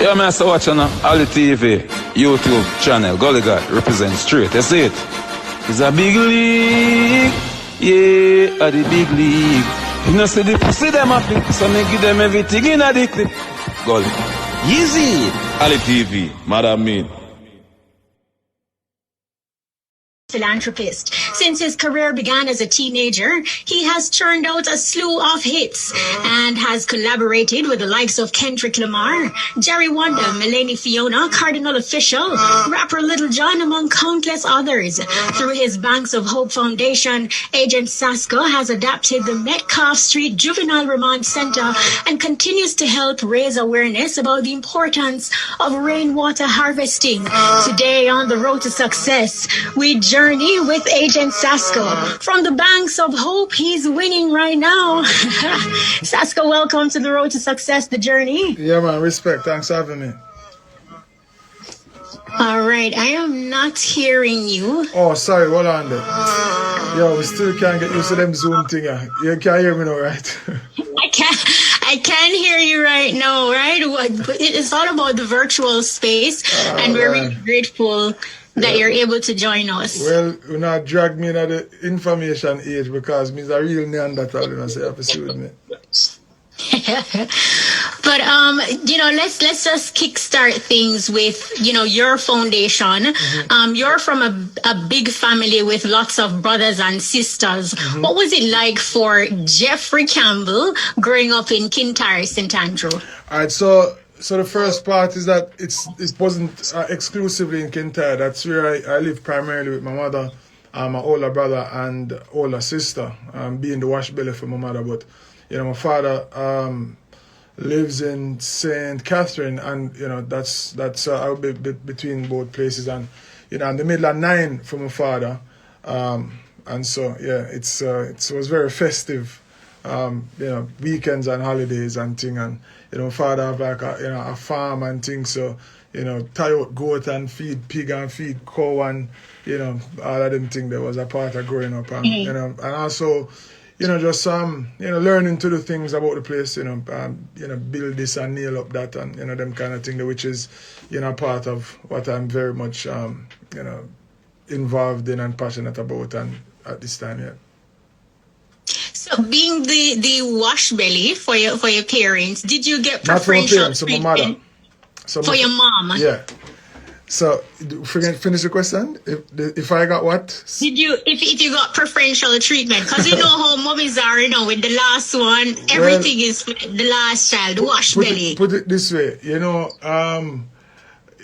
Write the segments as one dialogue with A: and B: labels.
A: Yeah, man, so watch on Ali TV, YouTube channel. Gully God represent straight. You see it? It's a big league. Yeah, a the big league. You know, see the pussy them a flip, so me give them everything in a the clip. Gully. Easy. Ali TV, Madam Mean.
B: Philanthropist. Since his career began as a teenager, he has churned out a slew of hits and has collaborated with the likes of Kendrick Lamar, Jerry Wonder, Melanie Fiona, Cardinal Official, rapper Little John, among countless others. Through his Banks of Hope Foundation, Agentsasco has adapted the Metcalf Street Juvenile Remand Center and continues to help raise awareness about the importance of rainwater harvesting. Today on the road to success, we journey with Agentsasco. From the Banks of Hope, he's winning right now. Sasko, welcome to the road to success, the journey.
C: Yeah, man, respect. Thanks for having me.
B: All right, I am not hearing you.
C: Oh, sorry, hold on there. Yo, we still can't get used to them Zoom thing. You can't hear me now, right?
B: I can hear you right now, right? It's all about the virtual space, and we're really grateful that you're able to join us.
C: Well, you not drag me into the information age because me's a real Neanderthal, you know, so you have to see with me.
B: But let's just kickstart things with your foundation. You're from a big family with lots of brothers and sisters. What was it like for Jeffrey Campbell growing up in Kintyre, St. Andrew?
C: All right, so the first part is that it wasn't exclusively in Kintyre. That's where I live primarily with my mother, my older brother and older sister, being the wash belly for my mother. But my father lives in St. Catherine, and that's I'll be between both places, and I'm the middle of 9 for my father, and so yeah, it was very festive, weekends and holidays and thing, and my father have like a farm and things, so tie out goat and feed pig and feed cow and all of them things. That was a part of growing up, and and also just learning to do things about the place, build this and nail up that, and them kind of thing, which is part of what I'm very much involved in and passionate about, and at this time, yeah.
B: So, being the wash belly for your parents, did you get preferential treatment?
C: Not for my parents, so my mother.
B: For your mom?
C: Yeah. So, finish the question. If I got what?
B: Did you, if you got preferential treatment? Because you know how mummies are, with the last one, everything is the last child, wash belly.
C: Put it this way,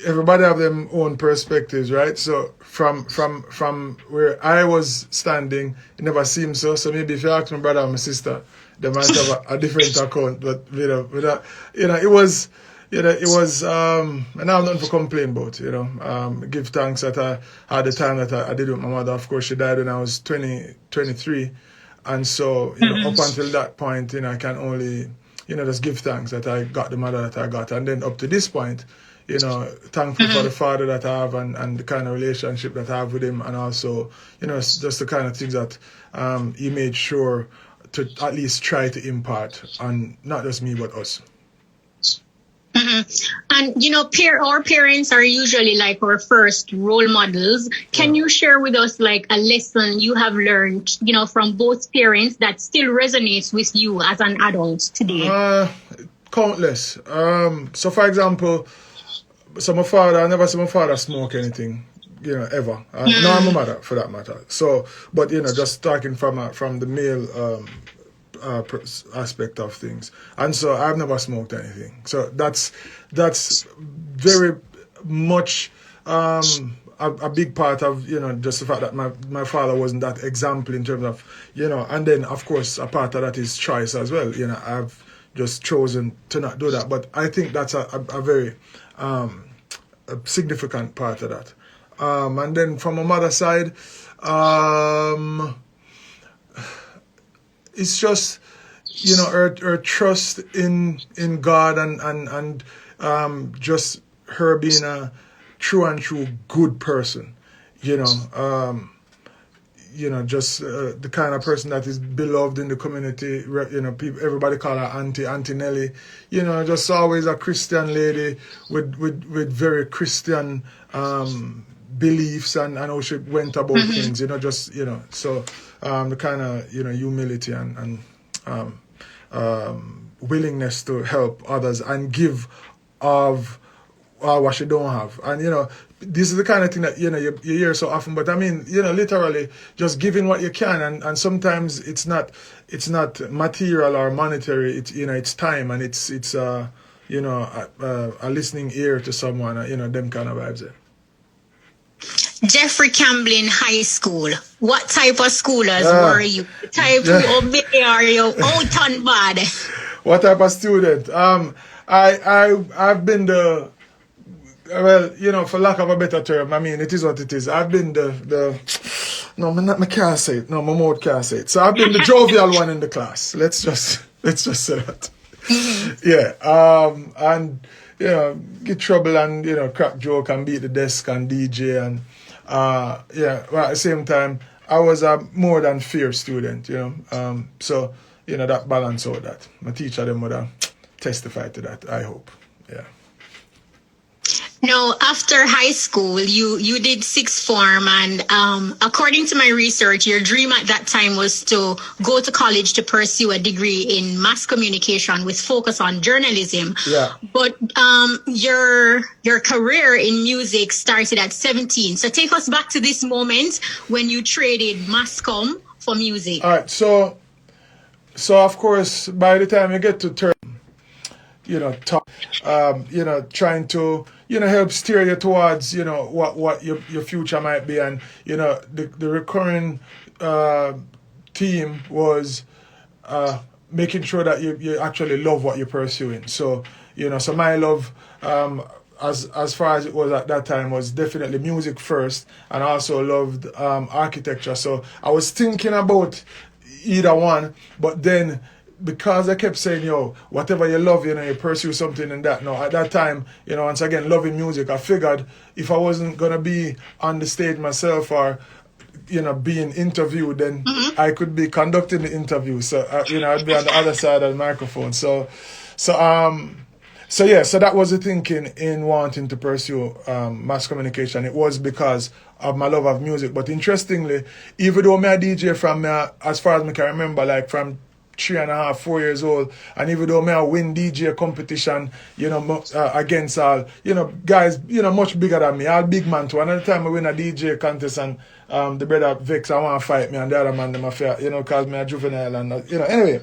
C: everybody have their own perspectives, right? So from where I was standing, it never seemed so. So maybe if you ask my brother or my sister, they might have a different account. But it was. And I have nothing to complain about, give thanks that I had the time that I did with my mother. Of course, she died when I was 23. And so, up until that point, I can only, just give thanks that I got the mother that I got. And then up to this point, thankful for the father that I have and the kind of relationship that I have with him. And also, just the kind of things that he made sure to at least try to impart on not just me, but us.
B: And our parents are usually like our first role models. Can you share with us like a lesson you have learned, from both parents that still resonates with you as an adult today?
C: Countless. So for example, I never saw my father smoke anything, ever. Nor my mother, for that matter. So, but just talking from the male aspect of things, and so I've never smoked anything. So that's very much a big part of just the fact that my father wasn't that example in terms of and then of course a part of that is choice as well. I've just chosen to not do that, but I think that's a very a significant part of that. And then from my mother's side, it's just her trust in God and just her being a true good person. just the kind of person that is beloved in the community. People, everybody call her Auntie Nelly. Just always a Christian lady with very Christian beliefs and how she went about things. So the kind of humility and willingness to help others and give of what she don't have. And this is the kind of thing that you hear so often, but I mean, literally just giving what you can, and sometimes it's not material or monetary. It's time, and it's a listening ear to someone, them kind of vibes there.
B: Jeffrey Camblin High School. What type of schoolers were you? Type who obey or you out on bad?
C: What type of student? I've been the, well, for lack of a better term, I mean, it is what it is. I've been I can't say it. No, my mouth can't say it. So I've been the jovial one in the class. Let's just say that. And get trouble and crack joke and beat the desk and DJ and but at the same time I was a more than fair student, so that balance out that. My teacher them would have testified to that, I hope. Yeah.
B: Now, after high school, you did sixth form, and according to my research, your dream at that time was to go to college to pursue a degree in mass communication with focus on journalism.
C: Yeah.
B: But your career in music started at 17. So take us back to this moment when you traded mass comm for music.
C: All right. So of course, by the time you get to turn, talk, trying to help steer you towards what your future might be, and the recurring theme was making sure that you actually love what you're pursuing. So so my love as far as it was at that time was definitely music first, and I also loved architecture. So I was thinking about either one, but then because I kept saying, whatever you love, you pursue something in that. Now, at that time, once again, loving music, I figured if I wasn't going to be on the stage myself or, being interviewed, then I could be conducting the interview. So, I'd be on the other side of the microphone. So that was the thinking in wanting to pursue mass communication. It was because of my love of music. But interestingly, even though I'm a DJ from, as far as I can remember, like from 3.5, 4 years old, and even though I win DJ competition, against all, guys, much bigger than me, all big man too. Another time I win a DJ contest and the brother Vex, I want to fight me, and the other man, them affair, cause me a juvenile and, anyway.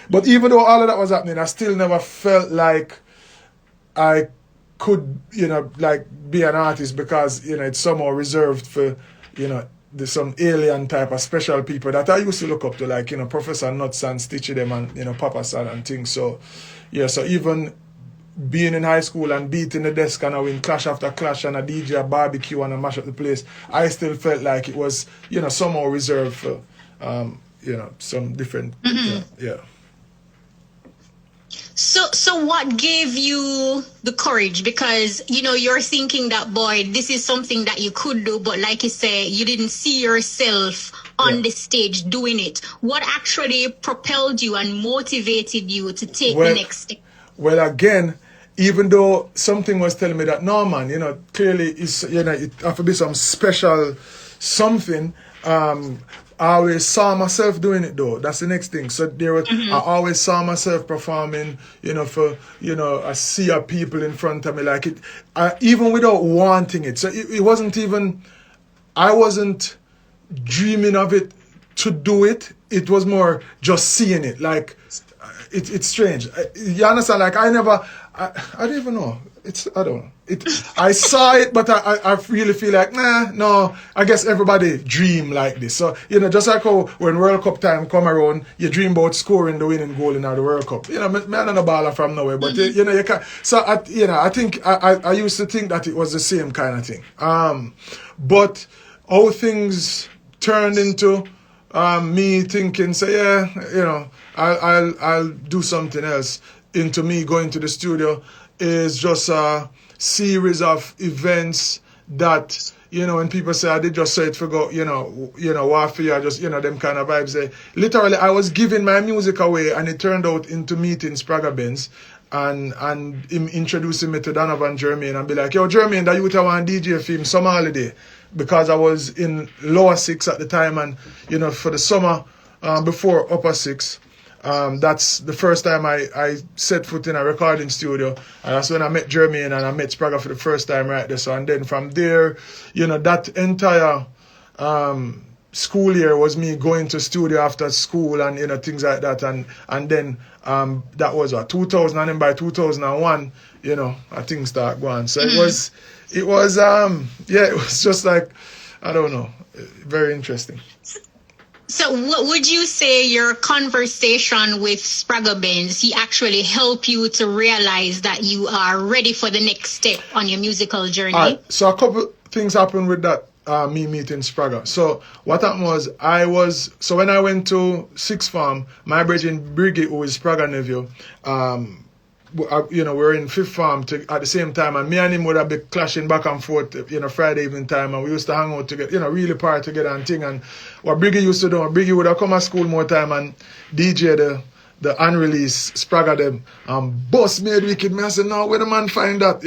C: But even though all of that was happening, I still never felt like I could, be an artist because, it's somehow reserved for, there's some alien type of special people that I used to look up to, like, Professor Nuts and Stitchy them and Papa San and things. So, so even being in high school and beating the desk and I win clash after clash and a DJ a barbecue and a mash up the place, I still felt like it was, somehow reserved for, some different, yeah.
B: So what gave you the courage? Because, you're thinking that, boy, this is something that you could do, but like you say, you didn't see yourself on the stage doing it. What actually propelled you and motivated you to take the next step? Well,
C: again, even though something was telling me that, no, man, clearly it's, it have to be some special something, I always saw myself doing it though. That's the next thing. So I always saw myself performing, for, a sea of people in front of me, like it, even without wanting it. So it wasn't even, I wasn't dreaming of it to do it. It was more just seeing it. Like, it's strange. You understand? Like, I don't even know. I don't know. I saw it, but I really feel like, no, I guess everybody dream like this. So, just like how when World Cup time come around, you dream about scoring the winning goal in the World Cup. Me, I'm not a baller from nowhere, but, you can't. So, I think, I used to think that it was the same kind of thing. But how things turned into me thinking, say, I'll do something else, into me going to the studio is just a series of events that, you know, when people say I did just say it for go, warfare, just, them kind of vibes. Literally, I was giving my music away, and it turned out into meeting Sprague Benz and him introducing me to Donovan Jermaine and be like, yo, Jermaine, that you want DJ for him summer holiday, because I was in lower six at the time, and, for the summer before upper six. That's the first time I set foot in a recording studio, and that's when I met Jermaine and I met Sprague for the first time right there. So, and then from there, that entire school year was me going to studio after school and things like that, and then that was 2000, and then by 2001, things start going. So it was it was just like, I don't know, very interesting.
B: So what would you say your conversation with Sprague Benz, he actually helped you to realize that you are ready for the next step on your musical journey?
C: So a couple things happened with that, me meeting Sprague. So what happened was, when I went to sixth form, my brother Briggy, who is Sprague nephew, we were in fifth form at the same time, and me and him would have been clashing back and forth, Friday evening time, and we used to hang out together, really party together and thing. And what Briggy used to do, Briggy would have come at school more time and DJ the unreleased Sprague them, boss made wicked. Me I said, no, where the man find that,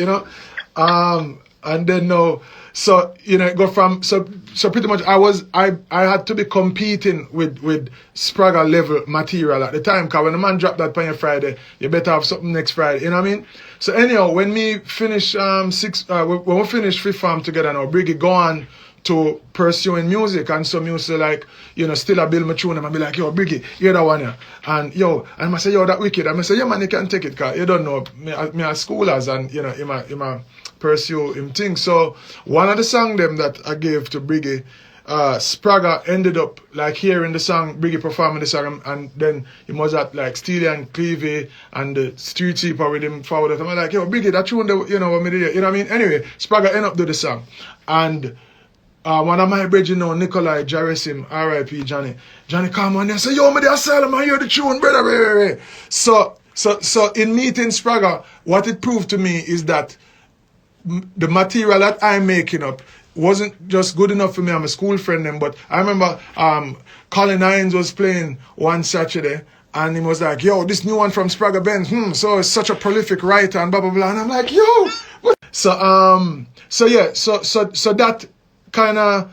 C: and then no. So, it go from, so pretty much I had to be competing with Sprague level material at the time, because when the man dropped that on your Friday, you better have something next Friday, you know what I mean? So anyhow, when we finish when we finish fifth form together now, Briggy go on to pursuing music, and so me used to like, still a build my tune, and I be like, yo, Briggy, you're the one here. And I say, yo, that wicked. And I say, yeah man, you can take it, cause you don't know, me as schoolers, and he pursue him thing. So one of the song them that I gave to Briggy, Sprague ended up like hearing the song, Briggy performing the song, and then he was at like Steely and Clevey and the Street Sweeper with him forward. And I'm like, yo, Briggy, that tune, what me did, what I mean? Anyway, Sprague ended up do the song, and one of my brethren, Nikolai Jarisim, R.I.P. Johnny come on and say, yo, me the asylum, I hear the tune, brother. So in meeting Sprague, what it proved to me is that the material that I'm making up wasn't just good enough for me. I'm a school friend, but I remember Colin Hines was playing one Saturday, and he was like, yo, this new one from Sprague Benz, so it's such a prolific writer, and blah, blah, blah. And I'm like, yo. So that kind of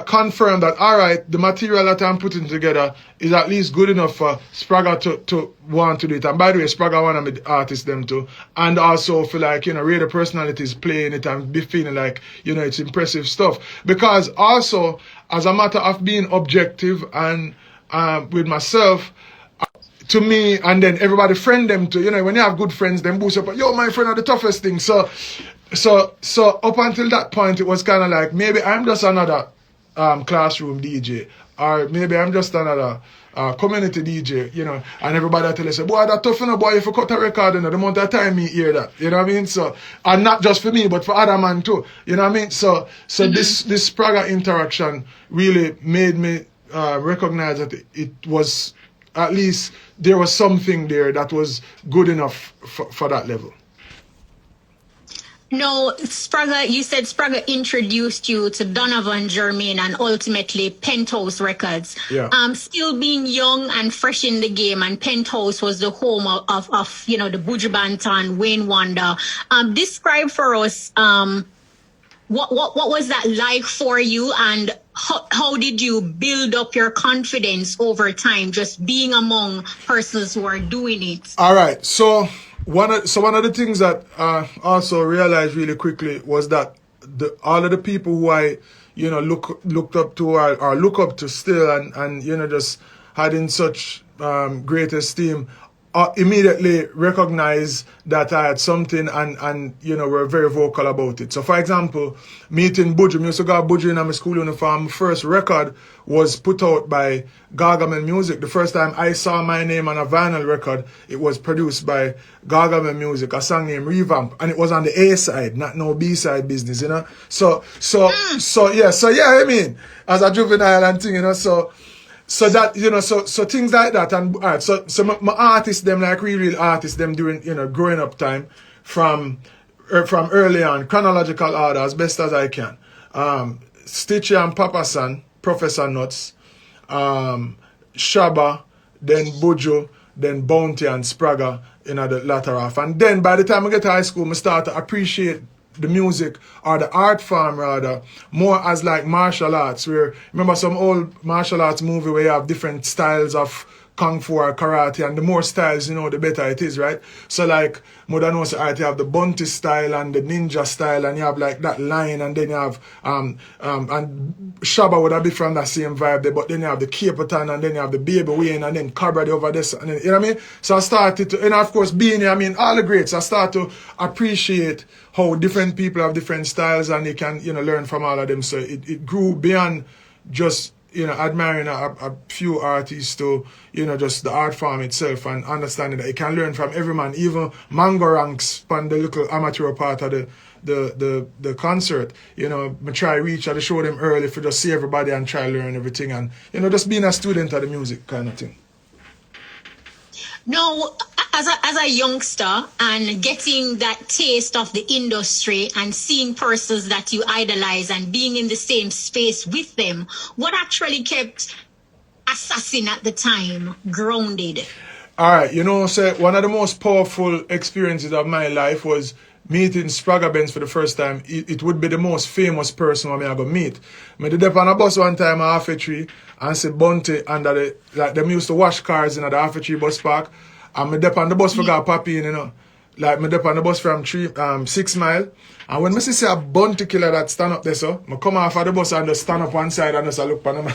C: confirmed that, all right, the material that I'm putting together is at least good enough for Sprague to want to do it. And by the way, Sprague one of the artists them too. And also for like, radio personalities playing it and be feeling like, it's impressive stuff. Because also, as a matter of being objective and with myself, to me, and then everybody friend them too, when you have good friends, them boost up, yo, my friend are the toughest thing. So up until that point, it was kind of like, maybe I'm just another classroom DJ, or maybe I'm just another community DJ, and everybody tell us, boy, that tough, boy, if you cut a record, the amount of time me hear that, you know what I mean? So, and not just for me, but for other man too, you know what I mean? So this Sprague interaction really made me recognize that it was, at least there was something there that was good enough for that level.
B: No, Sprague, you said Sprague introduced you to Donovan Jermaine and ultimately Penthouse Records.
C: Yeah.
B: Still being young and fresh in the game, and Penthouse was the home of the Buju Banton, Wayne Wonder. Describe for us what was that like for you, and how did you build up your confidence over time, just being among persons who are doing it?
C: All right, so one of the things that I also realized really quickly was that all of the people who I looked up to or look up to still and just had in such great esteem immediately recognized that I had something and were very vocal about it. So for example, meeting Buju, I used to go Buju in my school uniform. First record was put out by Gargamel Music. The first time I saw my name on a vinyl record, it was produced by Gargamel Music, a song named Revamp, and it was on the A side, not no B side business, So I mean, as a juvenile and thing, so that, so things like that. And all right, so my artists, them like real artists, them during, growing up time, from from early on, chronological order as best as I can. Stitchy and Papa San, Professor Nuts, Shabba, then Buju, then Bounty and Spragga in the latter half. And then by the time I get to high school, I start to appreciate the music or the art form rather more as like martial arts, where remember some old martial arts movie where you have different styles of kung fu or karate, and the more styles, you know, the better it is, right? So like modern also art, you have the bunty style and the ninja style, and you have like that line, and then you have and Shabba would have be from that same vibe there, but then you have the Caperton, and then you have the Baby Wayne, and then Cabra over this, and then, you know what I mean? So I started to, and of course Beanie, I mean all the greats, I start to appreciate how different people have different styles, and you can, you know, learn from all of them. So it grew beyond just, you know, admiring a few artists to, you know, just the art form itself, and understanding that you can learn from every man, even Mango ranks on the little amateur part of the concert. You know, I try reach and show them early for just see everybody and try learn everything, and, you know, just being a student of the music kind of thing.
B: Now, as a youngster and getting that taste of the industry and seeing persons that you idolize and being in the same space with them, what actually kept Assassin at the time grounded?
C: All right, you know, so one of the most powerful experiences of my life was meeting Spragga Benz for the first time. It would be the most famous person I go meet. I did up on a bus one time at Half a Tree and see Bunty under the, like them used to wash cars in the Half a Tree bus park. And I dip on the bus for got Papi in, you know. Like I dip on the bus from 6 Mile. And when I see a Bunty killer that stand up there, so I come off of the bus and just stand up one side and just look on them.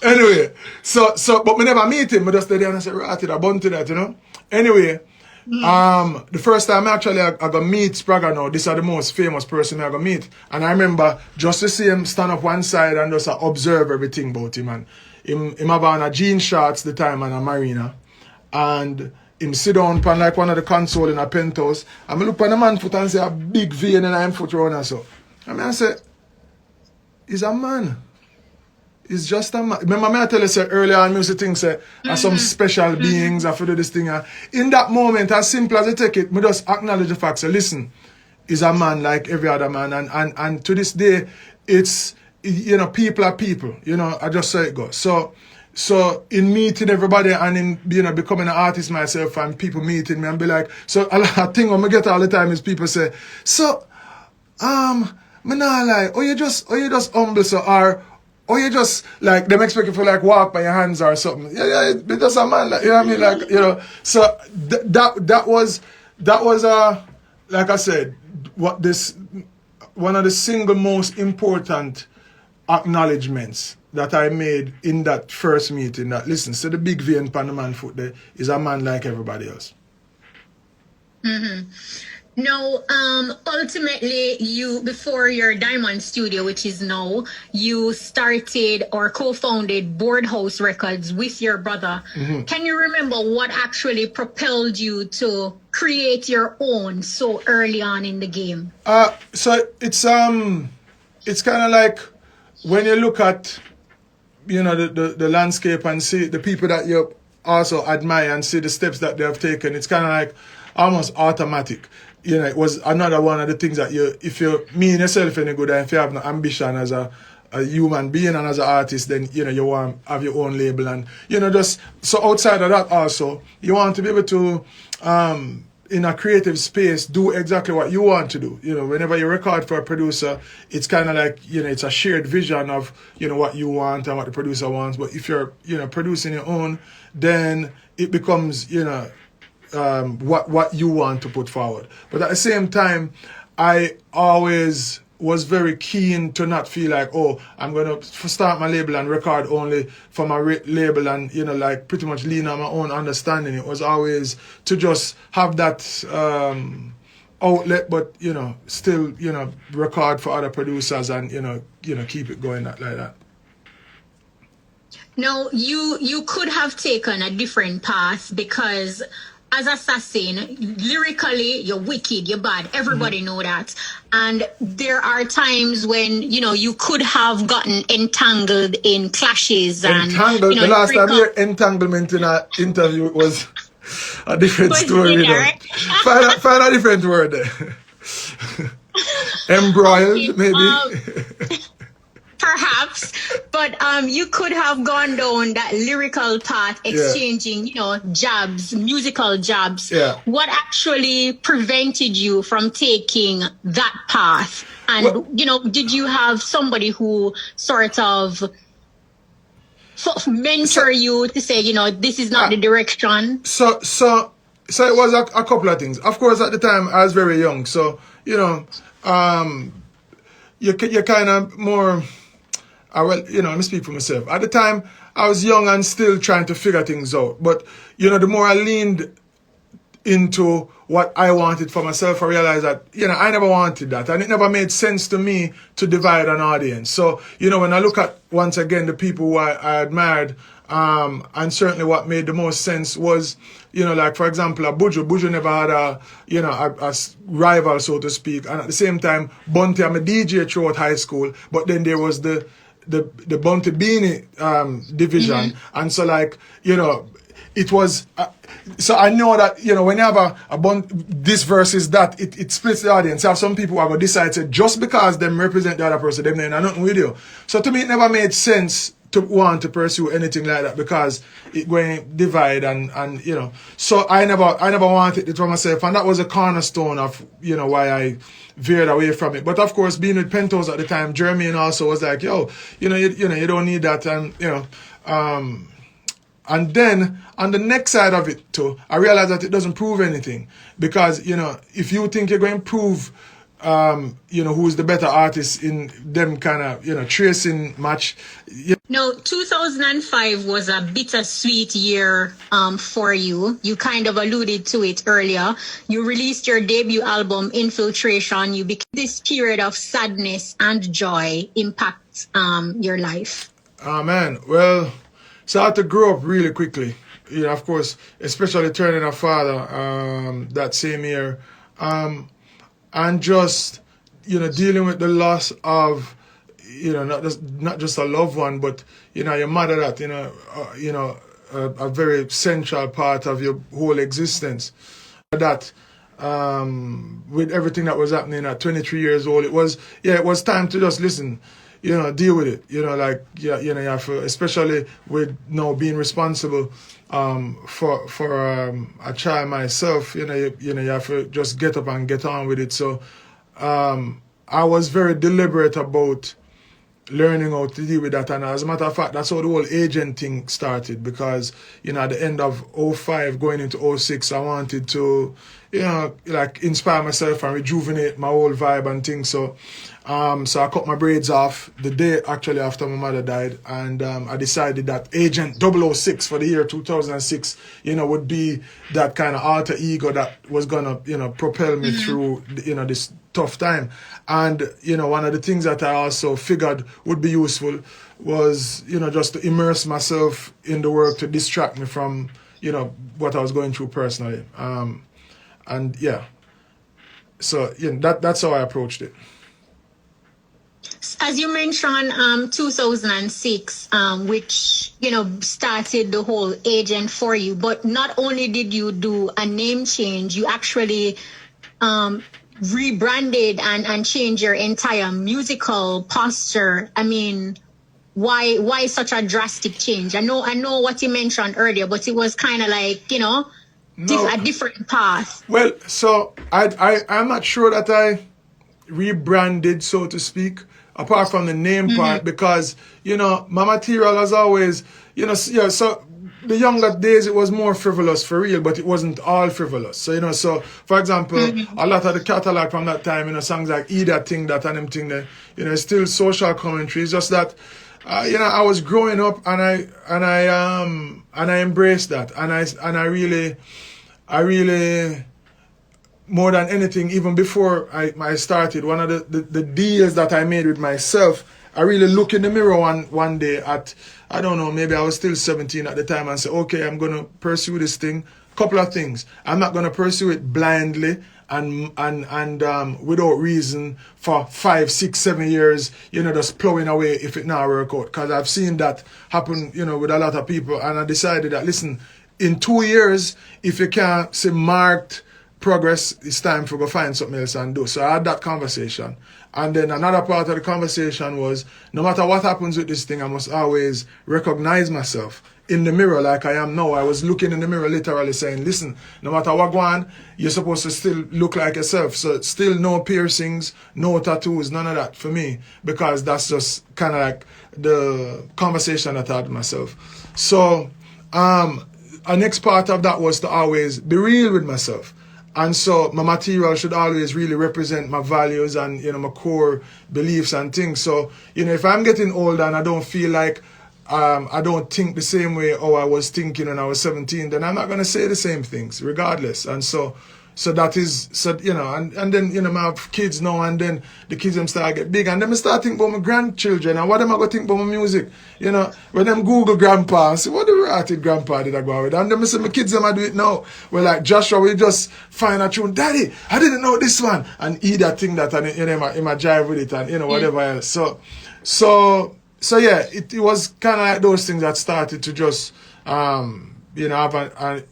C: Anyway, but I never meet him. I just stay there and I say, right, I Bunty that, you know. Anyway, the first time actually I got meet Spragga now, this is the most famous person I got meet. And I remember just to see him stand up one side and just observe everything about him. And him have on a jean shorts the time and a marina. And him sit down on like one of the console in a penthouse. And I look on the man foot and say a big vein in him foot round and so. And I say, he's a man. It's just a man. Remember me I tell you say earlier on, I used to think say some special beings have to do this thing. In that moment, as simple as I take it, I just acknowledge the fact, say, listen, he's a man like every other man. And to this day, it's, you know, people are people. You know, I just say it goes. So in meeting everybody and in, you know, becoming an artist myself and people meeting me and be like, so a lot of thing I get all the time is people say, so, me not lie, or you just humble so, or you just like them expect you to like walk by your hands or something. Yeah, but just a man, like, you know what I mean, like, you know. So that was like I said, one of the single most important acknowledgements that I made in that first meeting. That listen, so the big vein pan the man foot there is a man like everybody else.
B: No, ultimately, you, before your Diamond Studio, which is now, you started or co-founded Boardhouse Records with your brother. Can you remember what actually propelled you to create your own so early on in the game?
C: So it's kind of like when you look at, you know, the landscape and see the people that you also admire and see the steps that they have taken, it's kind of like almost automatic. You know, it was another one of the things that if you mean yourself any good and if you have no ambition as a human being and as an artist, then, you know, you want to have your own label. And, you know, just, so outside of that also, you want to be able to, in a creative space, do exactly what you want to do. You know, whenever you record for a producer, it's kind of like, you know, it's a shared vision of, you know, what you want and what the producer wants. But if you're, you know, producing your own, then it becomes, you know, what you want to put forward. But at the same time, I always was very keen to not feel like, oh, I'm going to start my label and record only for my label and, you know, like pretty much lean on my own understanding. It was always to just have that outlet, but, you know, still, you know, record for other producers and, you know, keep it going like that.
B: No, you could have taken a different path because as Assassin, lyrically, you're wicked, you're bad. Everybody know that. And there are times when, you know, you could have gotten entangled in clashes. And,
C: entangled?
B: You know,
C: the last time I heard entanglement in an interview was, a different
B: Was
C: story. You know.
B: right?
C: Find a different word there. Embroiled,
B: Okay,
C: maybe.
B: perhaps, but you could have gone down that lyrical path, exchanging, jobs, musical jobs.
C: Yeah.
B: What actually prevented you from taking that path? And did you have somebody who sort of mentor you to say, this is not the direction?
C: So it was a couple of things. Of course, at the time I was very young, so you kind of more. Let me speak for myself. At the time, I was young and still trying to figure things out. But the more I leaned into what I wanted for myself, I realized that I never wanted that, and it never made sense to me to divide an audience. So when I look at once again the people who I admired. And certainly what made the most sense was, like for example, Buju. Buju never had a rival, so to speak. And at the same time, Bunty, I'm a DJ throughout high school, but then there was the Bunty Beanie division. Mm-hmm. And so it was, so I know that, when you have this versus that, it splits the audience. You have some people who are going to decide to, just because them represent the other person, them then are nothing with you. So to me, it never made sense to want to pursue anything like that, because it going to divide and so I never wanted it for myself, and that was a cornerstone of why I veered away from it. But of course, being with Pentos at the time, Jermaine also was like, you don't need that, and and then on the next side of it too, I realized that it doesn't prove anything, because if you think you're going to prove who's the better artist in them kind of, tracing match.
B: No, 2005 was a bittersweet year for you. You kind of alluded to it earlier. You released your debut album, Infiltration. You became this period of sadness and joy impact your life.
C: Man, well, so I had to grow up really quickly. Of course, especially turning a father that same year. And just, dealing with the loss of, not just a loved one, but, your mother, that, a very central part of your whole existence. That, with everything that was happening at 23 years old, it was time to just listen, deal with it. You have to, especially with being responsible for a child myself, you have to just get up and get on with it. So I was very deliberate about learning how to deal with that, and as a matter of fact, that's how the whole agent thing started, because at the end of 05 going into 06, I wanted to inspire myself and rejuvenate my whole vibe and things. So so I cut my braids off the day actually after my mother died, and I decided that Agent 006 for the year 2006 would be that kind of alter ego that was gonna propel me through this tough time. And one of the things that I also figured would be useful was just to immerse myself in the work to distract me from what I was going through personally. And so that's how I approached it.
B: As you mentioned, 2006, which, started the whole agent for you. But not only did you do a name change, you actually rebranded and changed your entire musical posture. I mean, why such a drastic change? I know what you mentioned earlier, but it was kind of like, a different path.
C: Well, so I'm not sure that I rebranded, so to speak, apart from the name part, because my material has always so the younger days it was more frivolous for real, but it wasn't all frivolous. So so for example, a lot of the catalog from that time, songs like That Thing, That and them thing there, still social commentary. It's just that I was growing up, and I embraced that, and I really more than anything, even before I started, one of the deals that I made with myself, I really look in the mirror one day at, I don't know, maybe I was still 17 at the time, and say, okay, I'm going to pursue this thing. Couple of things. I'm not going to pursue it blindly and without reason for 5, 6, 7 years, just plowing away if it not work out. Because I've seen that happen, with a lot of people, and I decided that, listen, in 2 years, if you can't see marked progress, it's time for go find something else and do. So I had that conversation. And then another part of the conversation was, no matter what happens with this thing, I must always recognize myself in the mirror like I am now. I was looking in the mirror literally saying, listen, no matter what go on, you're supposed to still look like yourself. So still no piercings, no tattoos, none of that for me, because that's just kind of like the conversation that I had with myself. So a next part of that was to always be real with myself. And so my material should always really represent my values and, you know, my core beliefs and things. So, you know, if I'm getting older and I don't feel like I don't think the same way I was thinking when I was 17, then I'm not going to say the same things regardless. And so that is, so, you know, and then, you know, my kids now, and then the kids them start get big, and then I start thinking about my grandchildren, and what am I going to think about my music? You know, when them Google grandpa, I say, what the ratted grandpa did I go with? And then I say, my kids them I do it now. Well, like Joshua, we just find a tune, Daddy, I didn't know this one, and he that thing that, and you know, in my jive with it, and you know, whatever else. So yeah, it was kind of like those things that started to just, you know, have an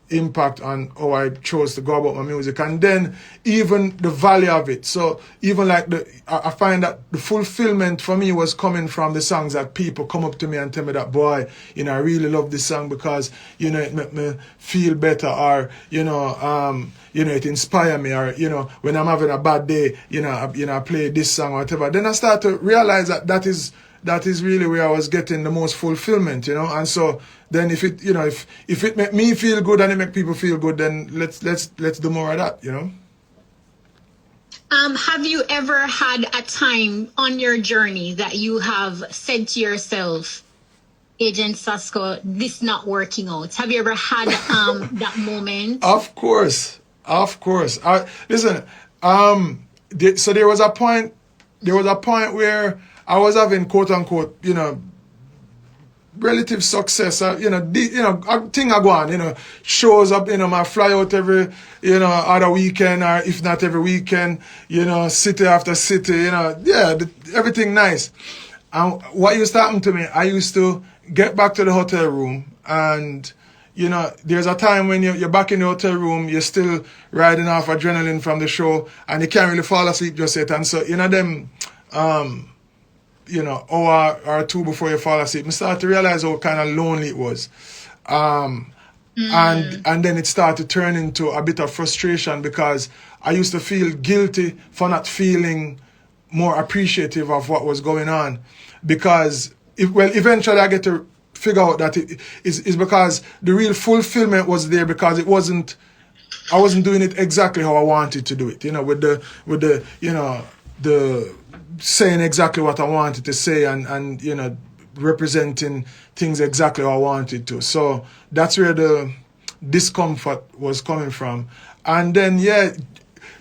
C: impact on how I chose to go about my music, and then even the value of it. So even like I find that the fulfillment for me was coming from the songs that people come up to me and tell me that, boy, you know, I really love this song because, you know, it make me feel better, or, you know, it inspire me, or, you know, when I'm having a bad day, I play this song or whatever. Then I start to realize that is really where I was getting the most fulfillment, you know. And so then if it, you know, if it make me feel good and it make people feel good, then let's do more of that, you know.
B: Have you ever had a time on your journey that you have said to yourself, Agentsasco, this not working out? Have you ever had that moment?
C: Of course. Listen, so there was a point where I was having quote unquote, you know, relative success, you know, a thing I go on, you know, shows up, you know, I fly out every, you know, other weekend, or if not every weekend, you know, city after city, you know, yeah, everything nice. And what used to happen to me, I used to get back to the hotel room, and, you know, there's a time when you're back in the hotel room, you're still riding off adrenaline from the show, and you can't really fall asleep just yet. And so, you know, them, you know, hour or two before you fall asleep, I started to realize how kind of lonely it was. And then it started to turn into a bit of frustration, because I used to feel guilty for not feeling more appreciative of what was going on. Because, eventually I get to figure out that it is because the real fulfillment was there, because I wasn't doing it exactly how I wanted to do it, you know, with the you know, the saying exactly what I wanted to say, and you know, representing things exactly how I wanted to. So that's where the discomfort was coming from. And then, yeah,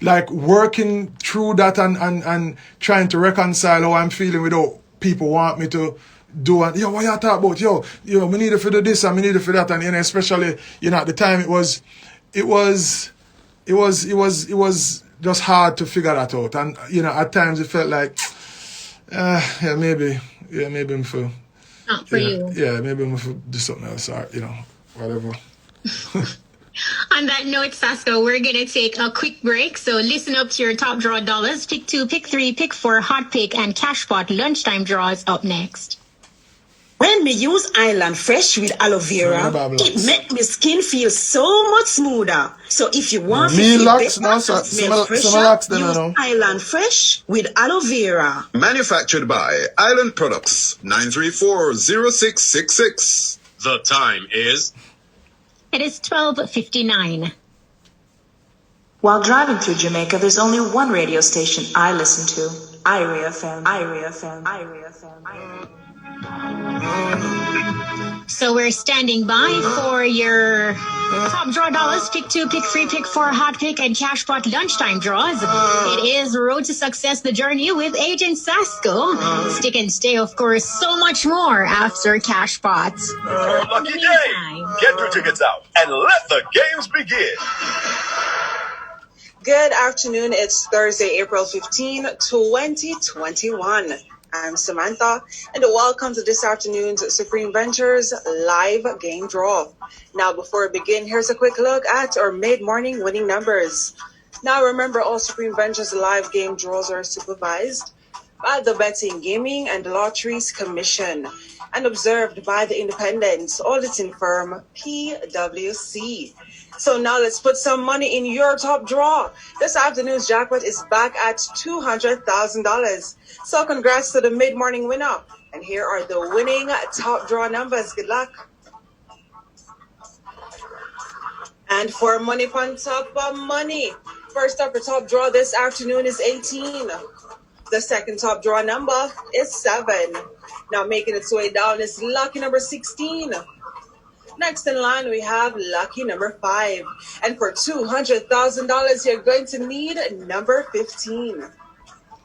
C: like working through that and trying to reconcile how I'm feeling with how people want me to do, and what you talk about, we need it for this and we need it for that, and you know, especially, you know, at the time it was just hard to figure that out. And, you know, at times it felt like, maybe I'm for...
B: Not for you.
C: Yeah, maybe I'm for do something else, or, you know, whatever.
B: On that note, Sasco, we're going to take a quick break. So listen up to your top draw dollars. Pick 2, pick 3, pick 4, hot pick, and cash pot lunchtime draws up next.
D: When me use Island Fresh with aloe vera, it make my skin feel so much smoother. So if you want to feel better and smell fresher, use Island Fresh with aloe vera.
E: Manufactured by Island Products, 934-0666.
F: The time is...
B: It is 12:59.
G: While driving through Jamaica, there's only one radio station I listen to. Irie FM, Irie FM, Irie FM, Irie FM.
B: So we're standing by for your top draw dollars. Pick 2, pick 3, pick 4, hot pick, and cash pot lunchtime draws. It is Road to Success, the journey with Agentsasco. Stick and stay, of course, so much more after cash pots.
F: Lucky day! Get your tickets out and let the games begin.
D: Good afternoon. It's Thursday, April 15, 2021. I'm Samantha, and welcome to this afternoon's Supreme Ventures live game draw. Now, before we begin, here's a quick look at our mid-morning winning numbers. Now, remember, all Supreme Ventures live game draws are supervised by the Betting, Gaming, and Lotteries Commission and observed by the independent auditing firm PwC. So now let's put some money in your top draw. This afternoon's jackpot is back at $200,000. So congrats to the mid-morning winner. And here are the winning top draw numbers. Good luck. And for money on top of money, first up for top draw this afternoon is 18. The second top draw number is 7. Now making its way down is lucky number 16. Next in line, we have lucky number 5. And for $200,000, you're going to need number 15.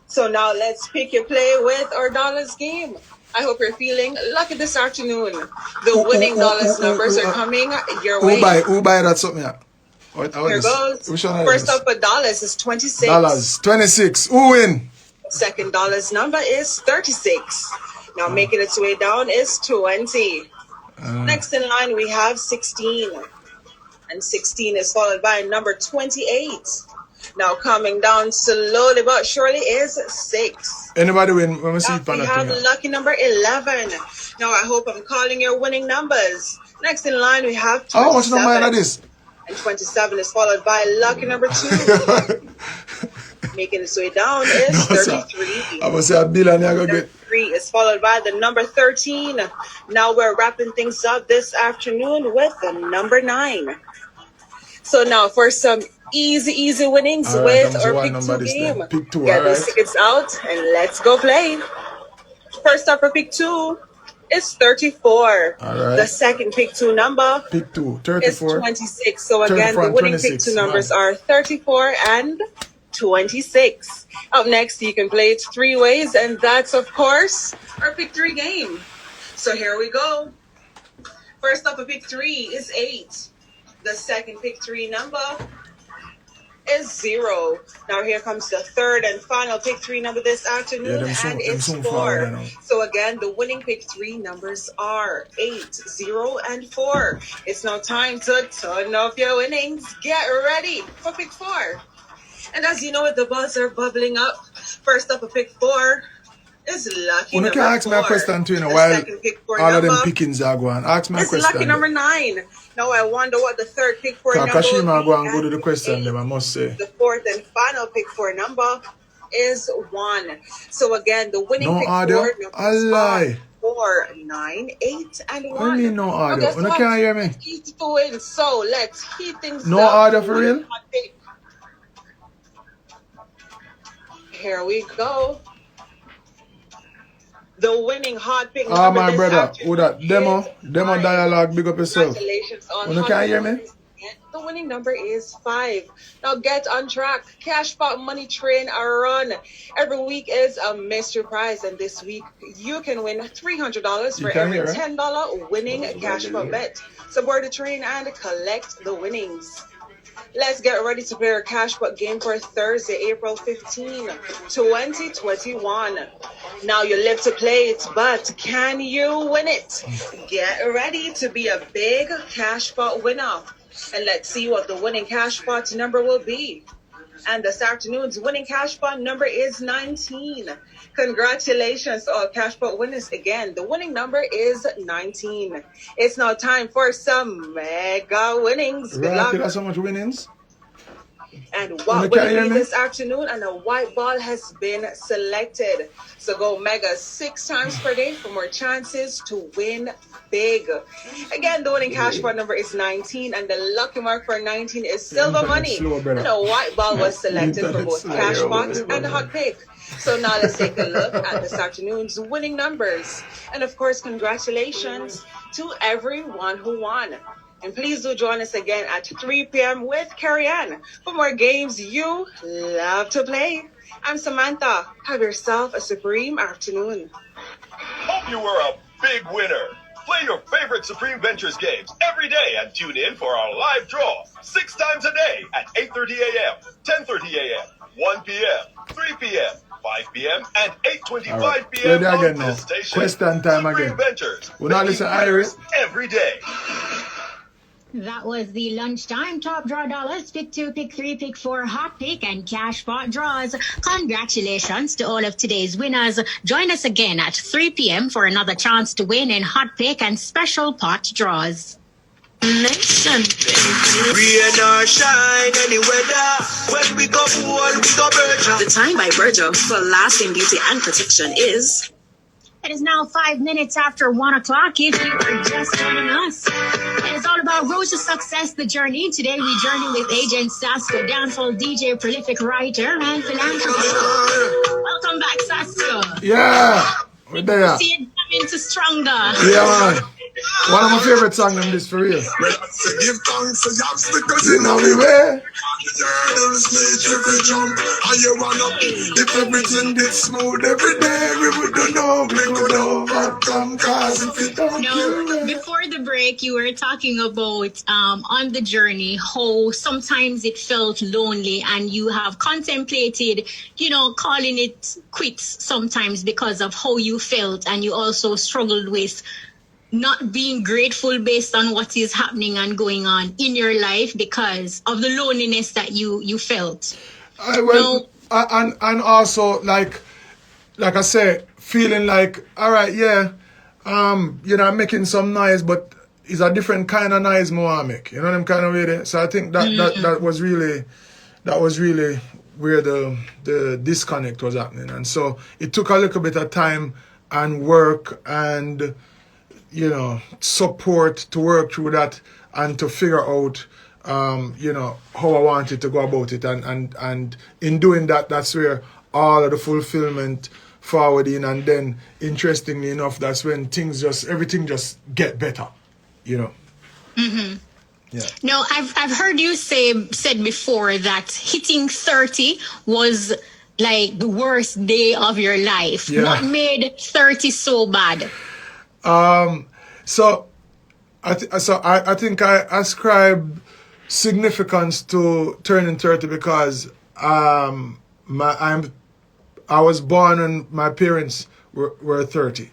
D: So now let's pick your play with our dollars game. I hope you're feeling lucky this afternoon. The winning dollars numbers are coming your way.
C: Who buy that something?
D: Here goes. First up for dollars is 26.
C: Dollars, 26. Who win?
D: Second dollars number is 36. Now making its way down is 20. Next in line, we have 16. And 16 is followed by number 28. Now coming down slowly but surely is 6.
C: Anybody win? Let me see.
D: We have lucky number 11. Now I hope I'm calling your winning numbers. Next in line, we have 27.
C: How much number is this?
D: And 27 is followed by lucky number 2. Making its way down is 33.
C: I was say a billion. I go get
D: 3 is followed by the number 13. Now we're wrapping things up this afternoon with the number 9. So now for some easy winnings with our Pick 2 game.
C: Pick 2,
D: Get those tickets out and let's go play. First up for Pick 2 is 34. The second Pick 2 number
C: Pick 2, 34.
D: is 26. So again, the winning Pick 2 numbers are 34 and 26. Up next, you can play it 3 ways, and that's, of course, our Pick 3 game. So here we go. First up, a Pick 3 is 8. The second Pick 3 number is 0. Now here comes the third and final Pick 3 number this afternoon, and it's 4. So again, the winning Pick 3 numbers are 8, 0, and 4. It's now time to turn up your winnings. Get ready for Pick 4. And as you know, the balls are bubbling up. First up, a Pick 4 is lucky number 4.
C: You can ask me a question too, while all of them pickings are going. Ask me a question.
D: It's lucky number 9. Now I wonder what the third Pick 4 number
C: Kashima
D: will
C: go and go to the question, them, I must say.
D: The fourth and final Pick 4 number is 1. So again, the winning Pick 4 numbers are 4, 9, 8, and 1.
C: I mean no order. You can't hear me.
D: He's to win. So let's heat things
C: no
D: up.
C: order for real?
D: Here we go. The winning hot pick.
C: My brother, who that? Demo dialogue, big up yourself.
D: Congratulations on
C: you can't hear me?
D: The winning number is 5. Now get on track. Cashpot Money Train are run. Every week is a mystery prize, and this week you can win $300 for every $10 winning Cashpot bet. So board the train and collect the winnings. Let's get ready to play our Cashpot game for Thursday, April 15, 2021. Now you live to play it, but can you win it? Get ready to be a big Cashpot winner. And let's see what the winning Cashpot number will be. And this afternoon's winning Cashpot number is 19. Congratulations to all Cashpot winners. Again, the winning number is 19. It's now time for some mega winnings. Good luck.
C: So much winnings.
D: And what will it be this afternoon? And a white ball has been selected. So go mega 6 times per day for more chances to win big. Again, the winning Cashpot number is 19, and the lucky mark for 19 is silver money. And a white ball was selected for both Cashpot and Hot Pick. So now let's take a look at this afternoon's winning numbers. And of course, congratulations to everyone who won. And please do join us again at 3 p.m. with Carrie Ann for more games you love to play. I'm Samantha. Have yourself a supreme afternoon.
F: Hope you were a big winner. Play your favorite Supreme Ventures games every day and tune in for our live draw 6 times a day at 8:30 a.m., 10:30 a.m., 1 p.m., 3 p.m., 5 p.m. and 8:25
C: Right.
F: p.m.
C: Ready
F: on
C: again
F: this
C: now.
F: station.
C: Question time
F: Supreme
C: again.
F: Ventures.
C: We're not
F: making
C: listening
F: winners
C: Iris.
F: every day.
B: That was the lunchtime top draw dollars, pick 2, pick 3, pick 4, hot pick, and cash pot draws. Congratulations to all of today's winners. Join us again at 3 p.m. for another chance to win in hot pick and special pot draws.
H: Nation, baby. Rain or shine, any weather. When we go pool, we go Berger.
D: The time by Berger for lasting beauty and protection is...
B: It is now 5 minutes after 1 o'clock. If you are just joining us, it is all about Road to Success, the journey. Today we journey with Agentsasco, dancehall DJ, prolific writer, and philanthropist. Welcome back, Sasko.
C: Yeah, we're there.
B: See it coming to stronger.
C: Yeah, man. One of my favorite songs in this for real.
I: Give thanks for the obstacles
C: You know me where?
I: If everything did smooth every day, we would know we would overcome. Cause if you don't
B: No, before the break, you were talking about on the journey how sometimes it felt lonely, and you have contemplated, calling it quits sometimes because of how you felt, and you also struggled with not being grateful based on what is happening and going on in your life because of the loneliness that you felt.
C: And also like I say, feeling like, all right, yeah, I'm making some noise, but it's a different kind of noise more I make. You know them kind of way there. So I think that was really where the disconnect was happening. And so it took a little bit of time and work and support to work through that and to figure out how I wanted to go about it, and in doing that, that's where all of the fulfillment forwarding, and then interestingly enough, that's when everything just get better,
B: Mm-hmm.
C: Yeah.
B: No, I've heard you said before that hitting 30 was like the worst day of your life.
C: Yeah.
B: What made 30 so bad?
C: So I think I ascribe significance to turning 30 because I was born and my parents were 30,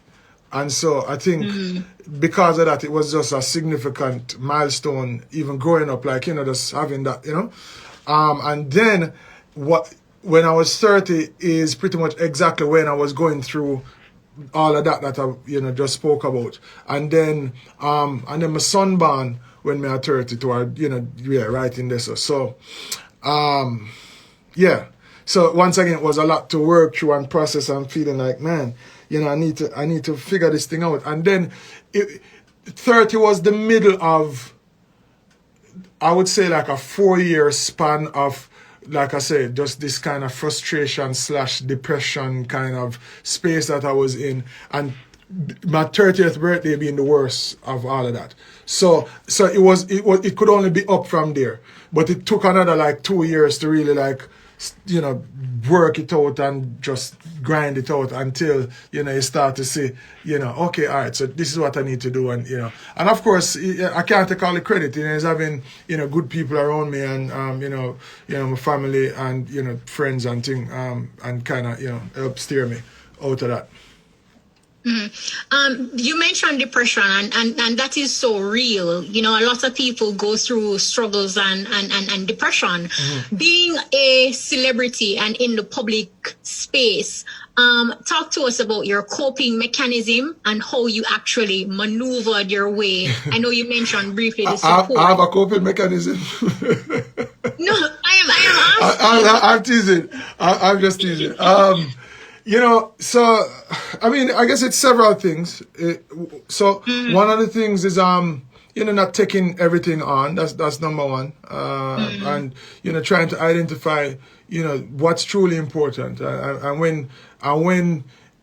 C: and so I think because of that it was just a significant milestone, even growing up, just having that, and then when I was 30 is pretty much exactly when I was going through all of that I just spoke about, and then my son born when me at 30 to right in this. So so once again it was a lot to work through and process, and feeling like, man, I need to figure this thing out. And then 30 was the middle of, I would say, like a 4-year span of, like I said, just this kind of frustration / depression kind of space that I was in, and my 30th birthday being the worst of all of that. So it could only be up from there, but it took another 2 years to really work it out and just grind it out until you start to see okay, all right, so this is what I need to do, and and of course I can't take all the credit. It's having good people around me, and my family and friends and thing, and kind of help steer me out of that.
B: Mm-hmm. You mentioned depression, and that is so real. A lot of people go through struggles and depression. Mm-hmm. Being a celebrity and in the public space, talk to us about your coping mechanism and how you actually maneuvered your way. I know you mentioned briefly the support.
C: I have a coping mechanism.
B: No, I am asking.
C: I'm teasing. I'm just teasing. So, I mean, I guess it's several things. One of the things is, not taking everything on. That's number one. And, trying to identify, what's truly important. And when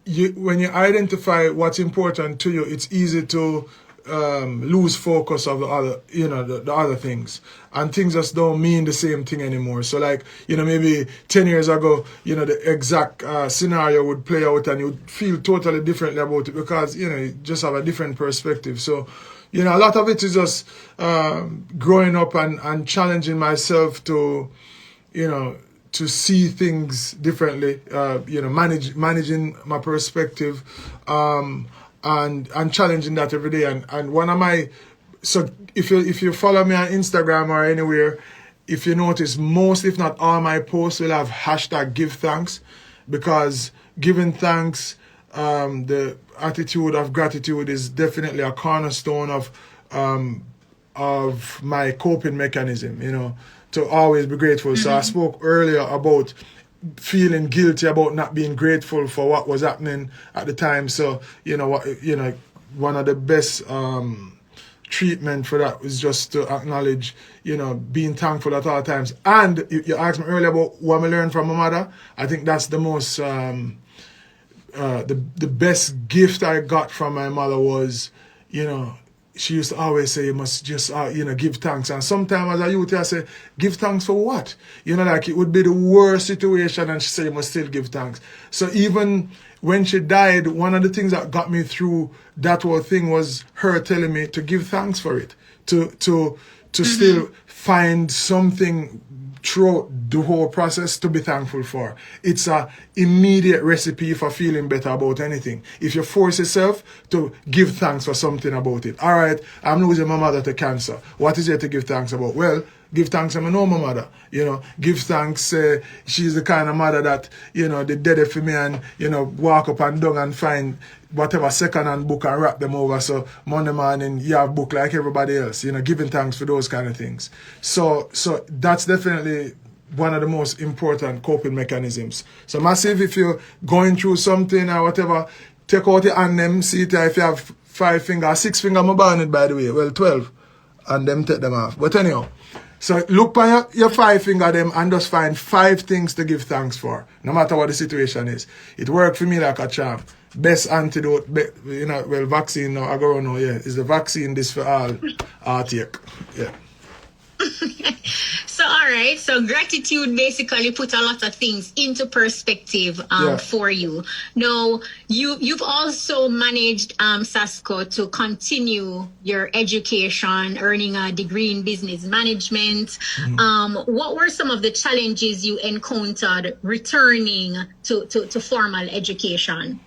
C: you identify what's important to you, it's easy to lose focus of the other, the other things, and things just don't mean the same thing anymore. So maybe 10 years ago, the exact scenario would play out and you would feel totally differently about it because, you just have a different perspective. So, a lot of it is just growing up and challenging myself to, to see things differently, managing my perspective, and challenging that every day. And one of my, so if you follow me on Instagram or anywhere, if you notice, most if not all my posts will have hashtag give thanks, because giving thanks, the attitude of gratitude is definitely a cornerstone of my coping mechanism, to always be grateful. So I spoke earlier about feeling guilty about not being grateful for what was happening at the time. So, one of the best treatment for that was just to acknowledge, being thankful at all times. And you asked me earlier about what I learned from my mother. I think that's the most, the best gift I got from my mother was, she used to always say, you must just, give thanks. And sometimes as a youth, I say, give thanks for what? Like it would be the worst situation and she said, you must still give thanks. So even when she died, one of the things that got me through that whole thing was her telling me to give thanks for it, to still find something throughout the whole process to be thankful for. It's a immediate recipe for feeling better about anything. If you force yourself to give thanks for something about it. All right, I'm losing my mother to cancer. What is there to give thanks about? Well, give thanks I know my mother. Give thanks she's the kind of mother that, they did it for me and, walk up and down and find whatever second-hand book and wrap them over. So Monday morning, you have book like everybody else, giving thanks for those kind of things. So that's definitely one of the most important coping mechanisms. So massive, if you're going through something or whatever, take out your hand them, see it if you have 5 fingers, 6 fingers, I'm born it by the way, well 12, and them take them off. But anyhow, so look by your 5 finger them and just find 5 things to give thanks for, no matter what the situation is. It worked for me like a charm. Best antidote, vaccine now, I go now, is the vaccine this for all heartache. Yeah.
B: So, all right. So gratitude basically put a lot of things into perspective for you. Now, you've also managed, Sasco, to continue your education, earning a degree in business management. What were some of the challenges you encountered returning to formal education?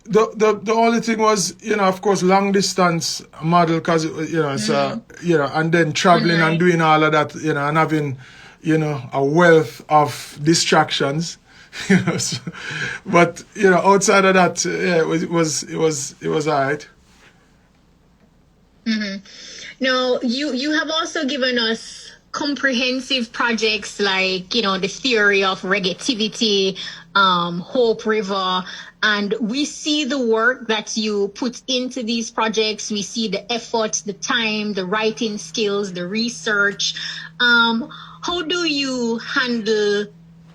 C: The only thing was, of course, long distance model, because, and then traveling and doing all of that, and having, a wealth of distractions, but, outside of that, it was all right.
B: Now, you have also given us comprehensive projects like, the theory of reggaetivity, Hope River, and we see the work that you put into these projects. We see the effort, the time, the writing skills, the research. How do you handle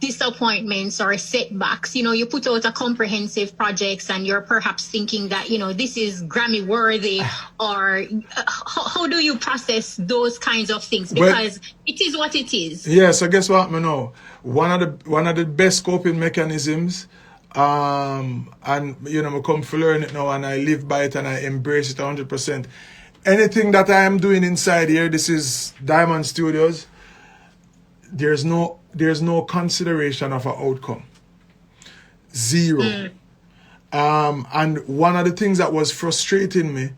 B: disappointments or setbacks? You put out a comprehensive projects and you're perhaps thinking that, this is Grammy worthy, or how do you process those kinds of things? Because it is what it is.
C: Yeah, so guess what, know? One of the best coping mechanisms, and I come to learn it now and I live by it and I embrace it 100%. Anything that I am doing inside here, this is Diamond Studios, there's no consideration of an outcome. Zero. And one of the things that was frustrating me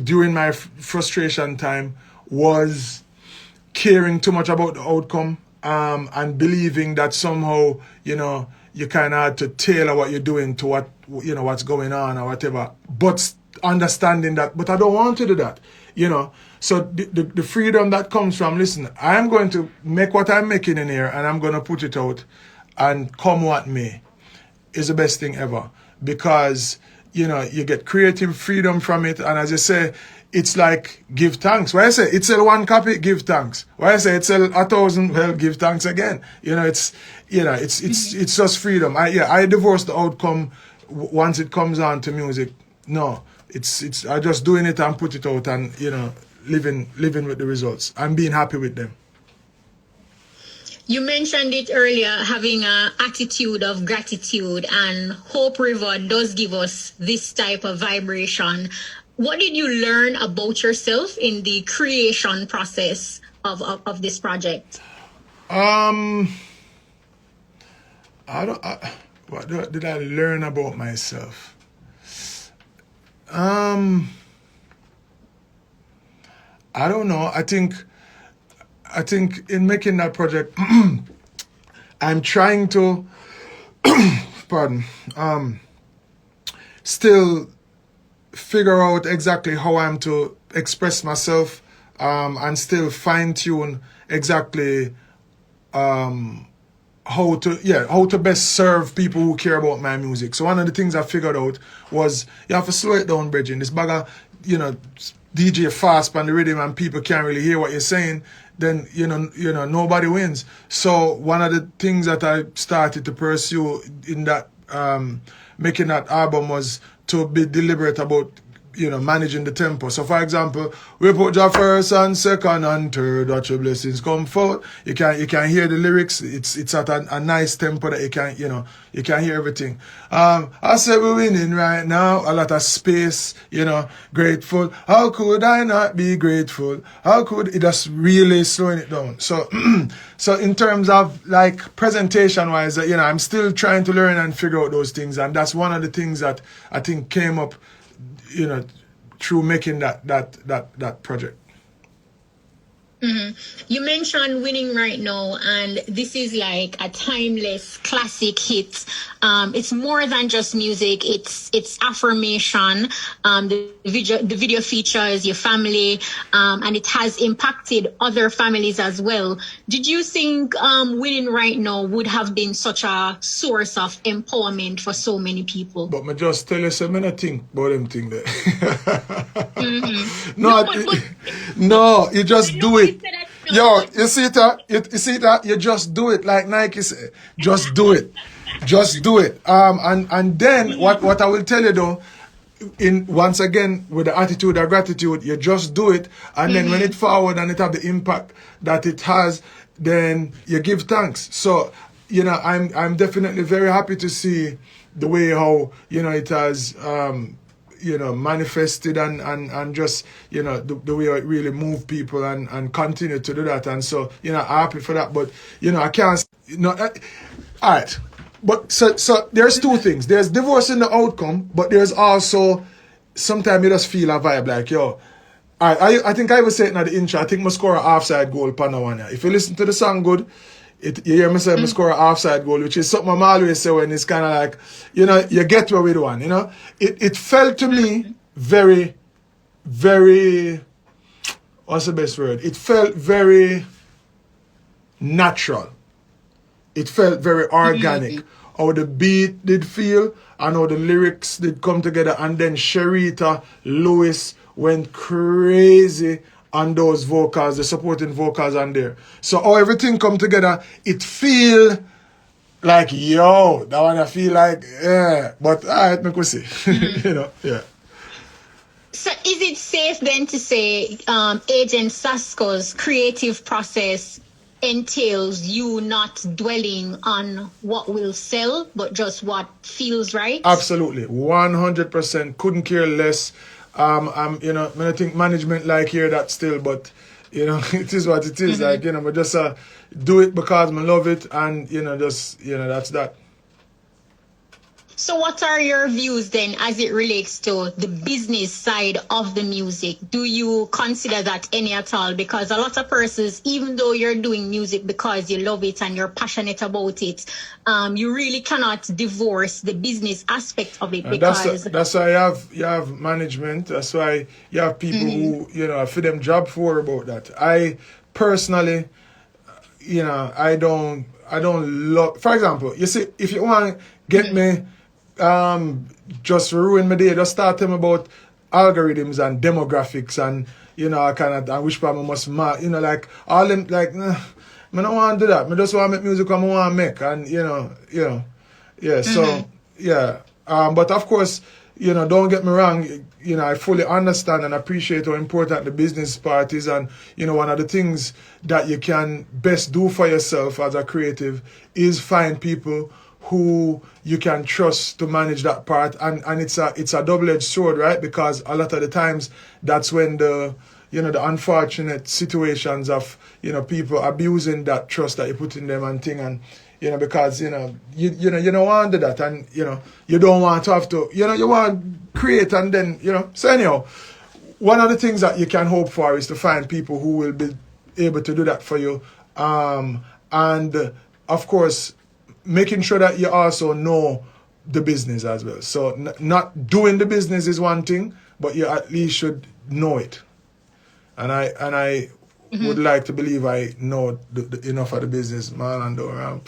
C: during my frustration time was caring too much about the outcome, and believing that somehow, you kind of had to tailor what you're doing to what, what's going on or whatever. But understanding that, but I don't want to do that, So the freedom that comes from, listen, I'm going to make what I'm making in here and I'm going to put it out and come what may, is the best thing ever. Because, you get creative freedom from it. And as I say, it's like give thanks. Why I say it's sell 1 copy, give thanks. Why I say it's sell 1,000, well, give thanks again. It's just freedom. I divorce the outcome once it comes on to music. No, it's I just doing it and put it out and, living with the results. I'm being happy with them.
B: You mentioned it earlier, having an attitude of gratitude, and Hope River does give us this type of vibration. What did you learn about yourself in the creation process of this project?
C: What did I learn about myself? I don't know. I think in making that project, I'm trying to, still figure out exactly how I'm to express myself, and still fine tune exactly, how to best serve people who care about my music. So one of the things I figured out was you have to slow it down, Bridget. This bag of, DJ fast on the rhythm and people can't really hear what you're saying, then nobody wins. So one of the things that I started to pursue in that making that album was to be deliberate about managing the tempo. So for example, we put your first and second and third, watch your blessings come forth. You can hear the lyrics. It's at a nice tempo that you can hear everything. I said we're winning right now. A lot of space, grateful. How could I not be grateful? How could it just really slowing it down? So so in terms of like presentation wise, I'm still trying to learn and figure out those things, and that's one of the things that I think came up through making that project.
B: Mm-hmm. You mentioned winning right now, and this is like a timeless classic hit. It's more than just music. It's affirmation. The video features your family, and it has impacted other families as well. Did you think winning right now would have been such a source of empowerment for so many people?
C: But me just tell you something, I think about them thing there.
B: Mm-hmm.
C: No, you just do it. Yo, you see that? You just do it, like Nike say. Just do it. Just do it. And then what I will tell you though, once again with the attitude of gratitude, you just do it, and then when it forward and it have the impact that it has, then you give thanks. So I'm definitely very happy to see the way how it has manifested and just the way it really moved people and continue to do that. And so I'm happy for that. But I can't all right. But so there's two things. There's divorce in the outcome, but there's also sometimes you just feel a vibe like, yo, I think I was saying at the intro, I think I score an offside goal per now one. If you listen to the song good, you hear me say I score an offside goal, which is something I'm always say when it's kind of like, you get where we do one, It felt to me very, very, what's the best word? It felt very natural. It felt very organic. How the beat did feel and how the lyrics did come together. And then Sharita Lewis went crazy on those vocals, the supporting vocals on there. So how everything come together, it feel like, yo, that one I feel like, yeah. But all right, make we see. Yeah.
B: So is it safe then to say Agentsasco's creative process entails you not dwelling on what will sell, but just what feels right?
C: Absolutely, 100%. Couldn't care less. I think management like hear that still, but it is what it is. Like but just do it because I love it, and that's that.
B: So what are your views then as it relates to the business side of the music? Do you consider that any at all? Because a lot of persons, even though you're doing music because you love it and you're passionate about it, you really cannot divorce the business aspect of it. Because
C: that's why you have management. That's why you have people who for them job for about that. I personally, I don't love. For example, you see, if you want to get me. Just ruin my day. Just start telling me about algorithms and demographics and and which part I must like all them like I don't want to do that. I just want to make music I want to make, and so yeah. But of course, don't get me wrong. I fully understand and appreciate how important the business part is, and one of the things that you can best do for yourself as a creative is find people who you can trust to manage that part, and it's a double-edged sword, right? Because a lot of the times that's when the the unfortunate situations of, people abusing that trust that you put in them and thing, and, because, you don't want to do that, and, you don't want to have to, you want to create and then, so anyhow, one of the things that you can hope for is to find people who will be able to do that for you, and, of course, making sure that you also know the business as well. So not doing the business is one thing, but you at least should know it. And I would like to believe I know enough of the business, man, and around.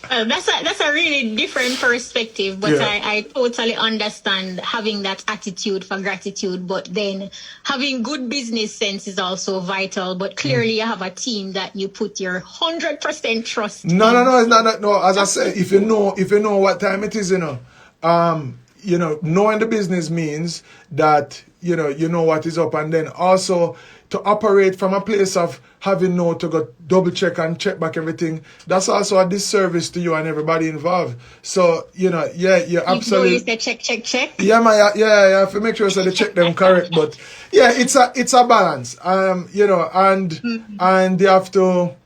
B: That's a really different perspective, but I totally understand having that attitude for gratitude, but then having good business sense is also vital. But clearly, you have a team that you put your 100% trust in.
C: No, it's not that. No, as I say, if you know what time it is, knowing the business means that you know what is up, and then also to operate from a place of having to go double check and check back everything, that's also a disservice to you and everybody involved. So, you're absolutely...
B: You say check.
C: Yeah, you have to make sure so they check them correct. But yeah, it's a balance. And you have to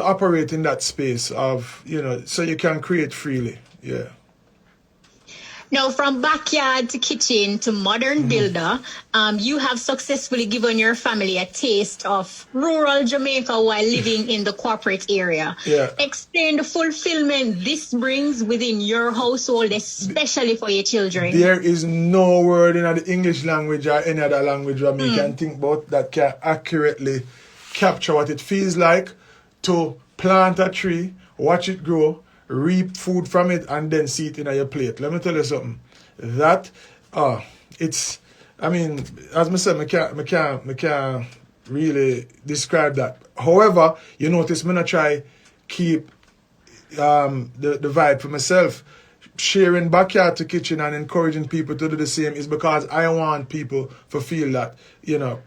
C: operate in that space of, so you can create freely. Yeah.
B: Now, from backyard to kitchen to modern builder, you have successfully given your family a taste of rural Jamaica while living in the corporate area.
C: Yeah.
B: Explain the fulfillment this brings within your household, especially for your children.
C: There is no word in the English language or any other language that we can think about that can accurately capture what it feels like to plant a tree, watch it grow, reap food from it, and then see it in your plate. Let me tell you something. That, as I said, I can't really describe that. However, you notice me not try keep the vibe for myself. Sharing backyard to kitchen and encouraging people to do the same is because I want people to feel that,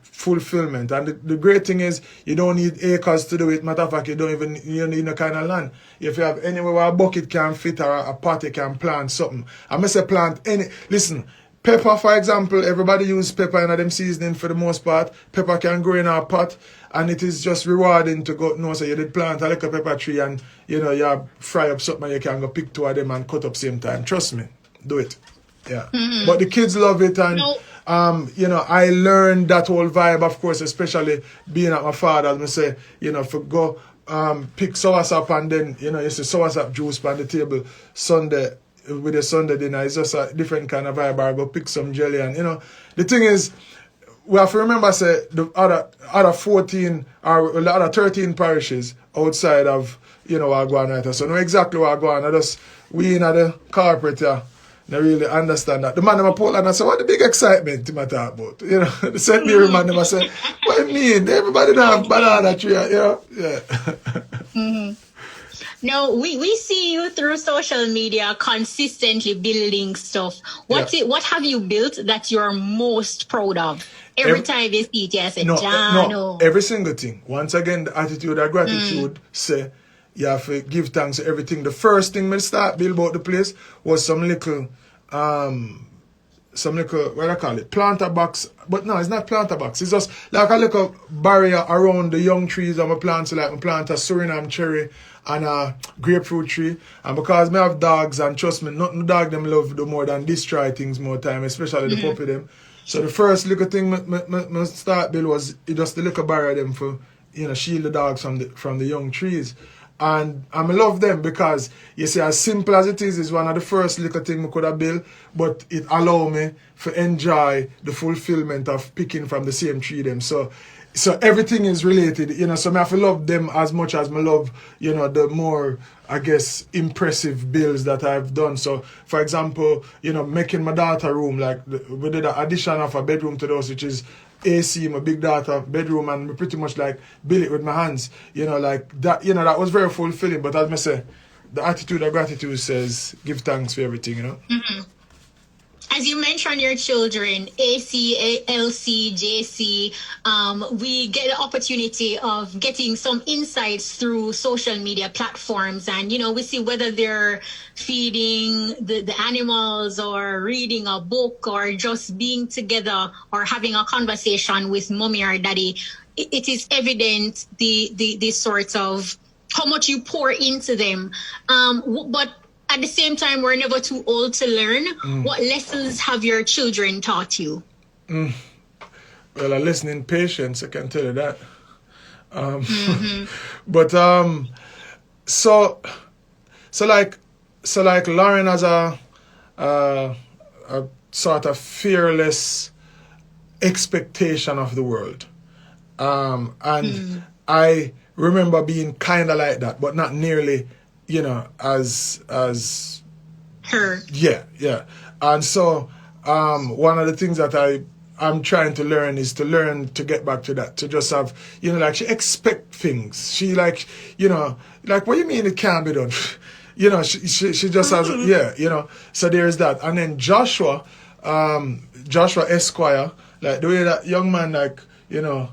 C: fulfillment. And the great thing is you don't need acres to do it. Matter of fact, you don't even need no kind of land. If you have anywhere where a bucket can fit or a pot, you can plant something. I must say plant any... Listen, pepper, for example, everybody use pepper in them seasoning for the most part. Pepper can grow in a pot, and it is just rewarding to go, so you did plant a little pepper tree and, you fry up something and you can go pick two of them and cut up same time. Trust me, do it. Yeah. Mm-hmm. But the kids love it, and, I learned that whole vibe, of course, especially being at my father's. I say, for go pick soursop and then, you see soursop juice on the table Sunday, with the Sunday dinner. It's just a different kind of vibe. I go pick some jelly, and the thing is, we have to remember, say, the other 14 or the other 13 parishes outside of what go on right. So know exactly what go on. We in the corporate here, they really understand that. The man in Portland, I said, what the big excitement to talk about? The St. Mary man, I said, what do you mean? Everybody don't have banana tree, Yeah.
B: Mm-hmm. No, we see you through social media consistently building stuff. What have you built that you're most proud of? Every time you see it, you say,
C: no, every single thing. Once again, the attitude of gratitude say you have to give thanks to everything. The first thing we start build about the place was some little, what I call it, planter box. But no, it's not planter box. It's just like a little barrier around the young trees of my plants. So like I plant a Suriname cherry and a grapefruit tree. And because I have dogs, and trust me, nothing dog them love do more than destroy things more time, especially the puppy them. So the first little thing I start build was just the little barrier them for, shield the dogs from the young trees. And I love them because, you see, as simple as it is one of the first little things I could have built, but it allowed me to enjoy the fulfillment of picking from the same tree them. So everything is related, so I have to love them as much as I love, the more, I guess, impressive builds that I've done. So, for example, making my daughter room, like we did an addition of a bedroom to the house, which is AC, my big daughter bedroom, and we pretty much like build it with my hands, like that, that was very fulfilling. But as I say, the attitude of gratitude says, give thanks for everything,
B: Mm-hmm. As you mentioned your children, AC, LC, JC, we get the opportunity of getting some insights through social media platforms. And, you know, we see whether they're feeding the animals or reading a book or just being together or having a conversation with mommy or daddy. It is evident the sort of how much you pour into them. But at the same time, we're never too old to learn. What lessons have your children taught you?
C: Well, I listen in patience, I can tell you that. But so like Lauren has a sort of fearless expectation of the world. And I remember being kind of like that, but not nearly, you know, as
B: her.
C: Yeah. And so one of the things that I'm trying to learn is to learn to get back to that, to just have, you know, like she expect things. She like, you know, like, what do you mean it can't be done? You know, she just has, you know, so there's that. And then Joshua Esquire, like the way that young man, like, you know,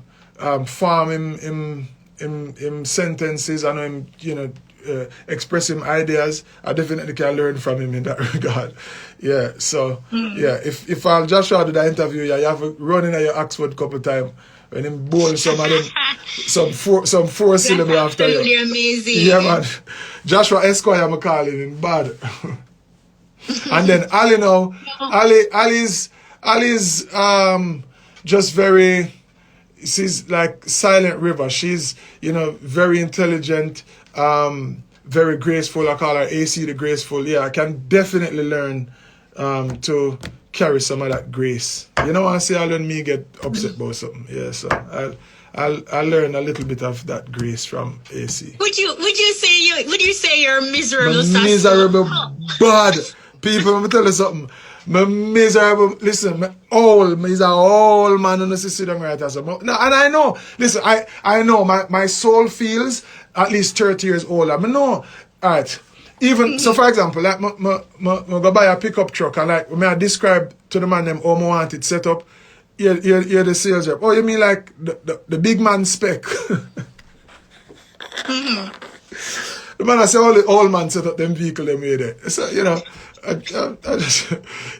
C: form him sentences and him, you know, express him ideas. I definitely can learn from him in that regard. Yeah, so yeah, if Joshua did that interview, yeah, you have to run in at your Oxford couple times when him bowl some of them some four syllable after you.
B: Absolutely amazing.
C: Yeah, man. Joshua Esquire, I'm calling him bad. And then Ali now, Ali's just very, she's like Silent River. She's, you know, very intelligent, very graceful. I call her AC the Graceful. Yeah, I can definitely learn to carry some of that grace. You know, I say I learn me get upset about something. Yeah, so I'll learn a little bit of that grace from AC.
B: Would you say you're miserable?
C: Miserable, bad people. Let me tell you something. Me miserable. Listen, he's an old man on the system right as a no, and I know. Listen, I know my soul feels at least 30 years older. I know, alright. Even so, for example, like me go buy a pickup truck and like when I describe to the man them how I want it set up. You're the sales rep. Oh, you mean like the big man spec? The man I say all the old man set up them vehicle them way there. So you know. I just,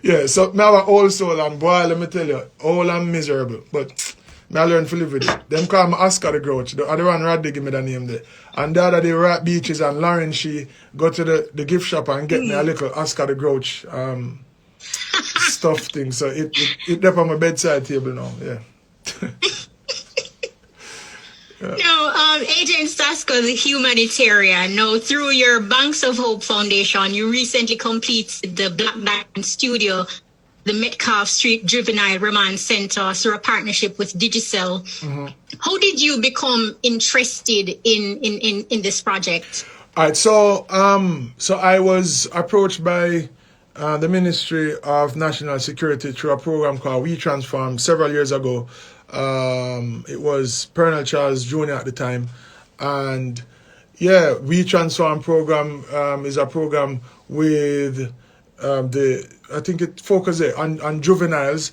C: yeah, so now I'm old soul and boy, let me tell you, old and miserable. But I learn to live with it. Them call me Oscar the Grouch. The other one, Rad, they give me the name there. And the other day, Rat Beaches and Lauren, she go to the gift shop and get me a little Oscar the Grouch stuff thing. So it up on my bedside table now, yeah.
B: Yeah. Now, Agentsasco, the humanitarian. Now, through your Banks of Hope Foundation, you recently completed the Black Diamond Studio, the Metcalf Street Juvenile Remand Center, through a partnership with Digicel. How did you become interested in this project?
C: All right, so I was approached by the Ministry of National Security through a program called We Transform several years ago. It was Pernell Charles Jr. at the time, and yeah, We Transform program is a program with I think it focuses on juveniles.